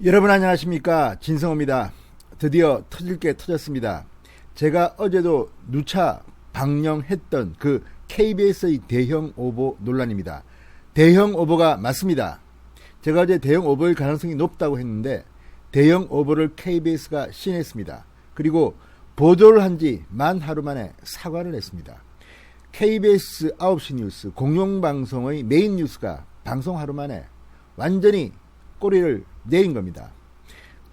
여러분 안녕하십니까, 진성호입니다. 드디어 터질 게 터졌습니다. 제가 어제도 누차 방영했던 그 KBS의 대형 오보 논란입니다. 대형 오보가 맞습니다. 제가 어제 대형 오보일 가능성이 높다고 했는데 대형 오보를 KBS가 시인했습니다. 그리고 보도를 한 지 만 하루 만에 사과를 했습니다. KBS 9시 뉴스 공영방송의 메인 뉴스가 방송 하루 만에 완전히 꼬리를 내린 겁니다.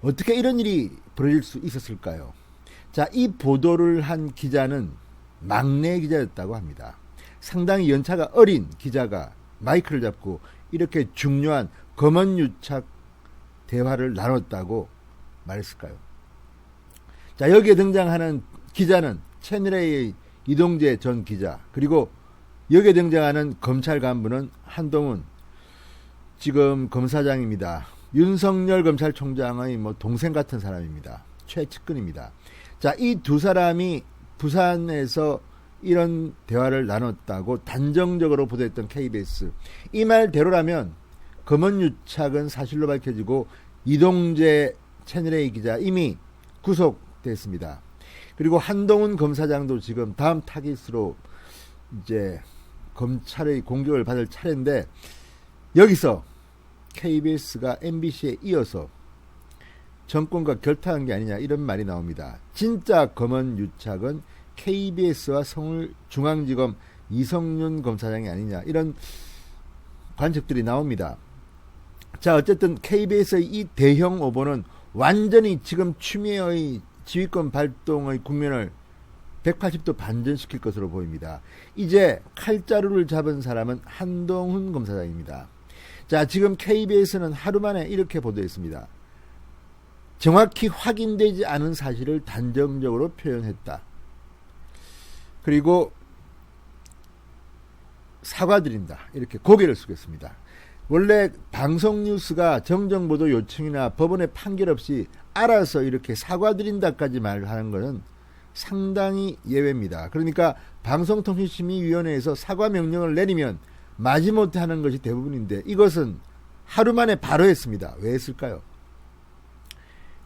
어떻게 이런 일이 벌어질 수 있었을까요? 자, 이 보도를 한 기자는 막내 기자였다고 합니다. 상당히 연차가 어린 기자가 마이크를 잡고 이렇게 중요한 검언유착 대화를 나눴다고 말했을까요? 자, 여기에 등장하는 기자는 채널A의 이동재 전 기자, 그리고 여기에 등장하는 검찰 간부는 한동훈 지금 검사장입니다. 윤석열 검찰총장의 동생 같은 사람입니다. 최측근입니다. 자, 이 두 사람이 부산에서 이런 대화를 나눴다고 단정적으로 보도했던 KBS. 이 말대로라면 검언유착은 사실로 밝혀지고 이동재 채널A 기자 이미 구속됐습니다. 그리고 한동훈 검사장도 지금 다음 타깃으로 이제 검찰의 공격을 받을 차례인데, 여기서 KBS가 MBC에 이어서 정권과 결탁한 게 아니냐 이런 말이 나옵니다. 진짜 검언유착은 KBS와 서울중앙지검 이성윤 검사장이 아니냐 이런 관측들이 나옵니다. 자, 어쨌든 KBS의 이 대형 오보는 완전히 지금 추미애의 지휘권 발동의 국면을 180도 반전시킬 것으로 보입니다. 이제 칼자루를 잡은 사람은 한동훈 검사장입니다. 자, 지금 KBS는 하루 만에 이렇게 보도했습니다. 정확히 확인되지 않은 사실을 단정적으로 표현했다. 그리고 사과드린다. 이렇게 고개를 숙였습니다. 원래 방송 뉴스가 정정보도 요청이나 법원의 판결 없이 알아서 이렇게 사과드린다까지 말하는 것은 상당히 예외입니다. 그러니까 방송통신심의위원회에서 사과 명령을 내리면 마지못해 하는 것이 대부분인데 이것은 하루 만에 바로 했습니다. 왜 했을까요?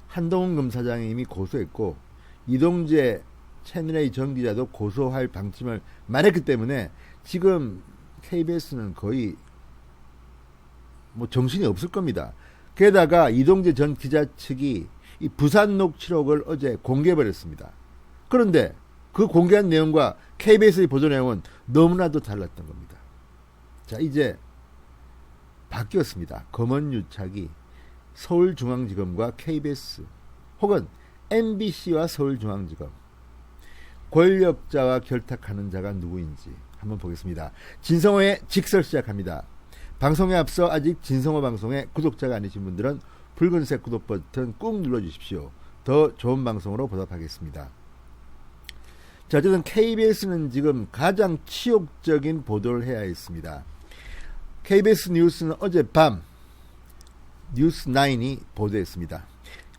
한동훈 검사장이 이미 고소했고 이동재 채널A 전 기자도 고소할 방침을 말했기 때문에 지금 KBS는 거의 정신이 없을 겁니다. 게다가 이동재 전 기자 측이 이 부산 녹취록을 어제 공개해버렸습니다. 그런데 그 공개한 내용과 KBS의 보도 내용은 너무나도 달랐던 겁니다. 자, 이제 바뀌었습니다. 검언유착이 서울중앙지검과 KBS 혹은 MBC와 서울중앙지검, 권력자와 결탁하는 자가 누구인지 한번 보겠습니다. 진성호의 직설 시작합니다. 방송에 앞서 아직 진성호 방송의 구독자가 아니신 분들은 붉은색 구독 버튼 꾹 눌러주십시오. 더 좋은 방송으로 보답하겠습니다. 자, 어쨌든 KBS는 지금 가장 치욕적인 보도를 해야 했습니다. KBS 뉴스는 어젯밤 뉴스9이 보도했습니다.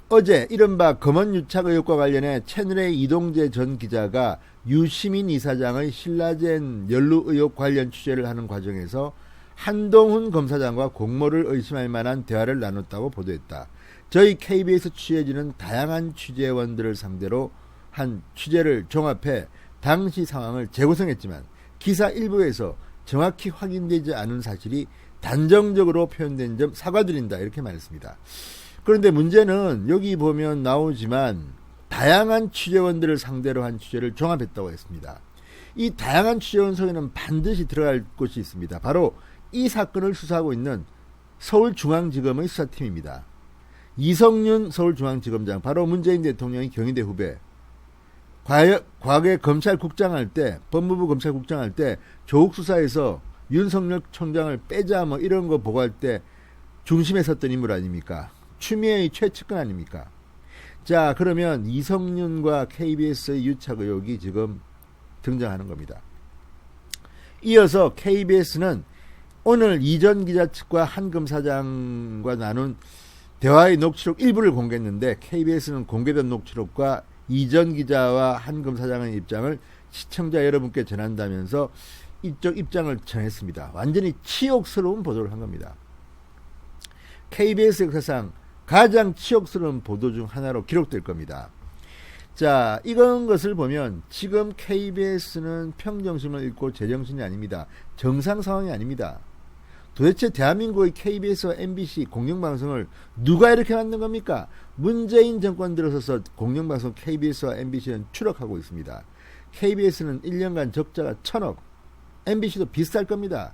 어제 이른바 검언유착 의혹과 관련해 채널A 이동재 전 기자가 유시민 이사장의 신라젠 연루 의혹 관련 취재를 하는 과정에서 한동훈 검사장과 공모를 의심할 만한 대화를 나눴다고 보도했다. 저희 KBS 취재진은 다양한 취재원들을 상대로 한 취재를 종합해 당시 상황을 재구성했지만 기사 일부에서 정확히 확인되지 않은 사실이 단정적으로 표현된 점 사과드린다 이렇게 말했습니다. 그런데 문제는 여기 보면 나오지만 다양한 취재원들을 상대로 한 취재를 종합했다고 했습니다. 이 다양한 취재원 속에는 반드시 들어갈 곳이 있습니다. 바로 이 사건을 수사하고 있는 서울중앙지검의 수사팀입니다. 이성윤 서울중앙지검장, 바로 문재인 대통령의 경희대 후배, 과거에 검찰국장 할 때, 법무부 검찰국장 할 때 조국 수사에서 윤석열 총장을 빼자 이런 거 보고할 때 중심에 섰던 인물 아닙니까? 추미애의 최측근 아닙니까? 자, 그러면 이성윤과 KBS의 유착 의혹이 지금 등장하는 겁니다. 이어서 KBS는 오늘 이전 기자 측과 한 검사장과 나눈 대화의 녹취록 일부를 공개했는데, KBS는 공개된 녹취록과 이전 기자와 한 검사장의 입장을 시청자 여러분께 전한다면서 이쪽 입장을 전했습니다. 완전히 치욕스러운 보도를 한 겁니다. KBS 역사상 가장 치욕스러운 보도 중 하나로 기록될 겁니다. 자, 이런 것을 보면 지금 KBS는 평정심을 잃고 제정신이 아닙니다. 정상 상황이 아닙니다. 도대체 대한민국의 KBS와 MBC 공영방송을 누가 이렇게 만든 겁니까? 문재인 정권 들어서서 공영방송 KBS와 MBC는 추락하고 있습니다. KBS는 1년간 적자가 1,000억, MBC도 비쌀 겁니다.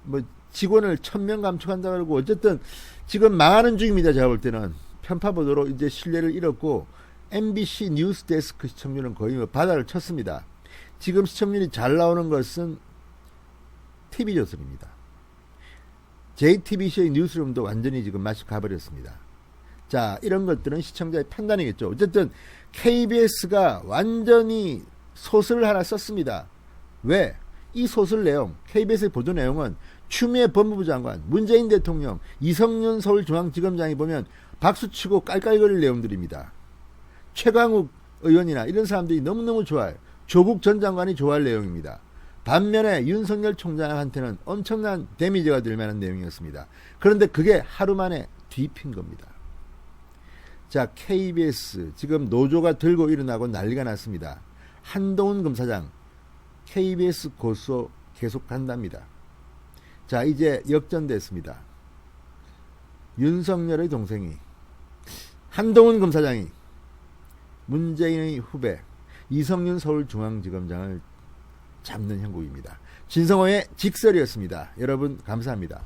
뭐 직원을 1,000명 감축한다 그러고 어쨌든 지금 망하는 중입니다. 제가 볼 때는 편파 보도로 이제 신뢰를 잃었고 MBC 뉴스데스크 시청률은 거의 뭐 바다를 쳤습니다. 지금 시청률이 잘 나오는 것은 TV조선입니다. JTBC의 뉴스룸도 완전히 지금 맛이 가버렸습니다. 자, 이런 것들은 시청자의 판단이겠죠. 어쨌든 KBS가 완전히 소설을 하나 썼습니다. 왜? 이 소설 내용, KBS의 보도 내용은 추미애 법무부 장관, 문재인 대통령, 이성윤 서울중앙지검장이 보면 박수치고 깔깔거릴 내용들입니다. 최강욱 의원이나 이런 사람들이 너무너무 좋아요. 조국 전 장관이 좋아할 내용입니다. 반면에 윤석열 총장한테는 엄청난 데미지가 될 만한 내용이었습니다. 그런데 그게 하루 만에 뒤핀 겁니다. 자, KBS 지금 노조가 들고 일어나고 난리가 났습니다. 한동훈 검사장 KBS 고소 계속한답니다. 자, 이제 역전됐습니다. 윤석열의 동생이 한동훈 검사장이 문재인의 후배 이성윤 서울중앙지검장을 잡는 형국입니다. 진성호의 직설이었습니다. 여러분 감사합니다.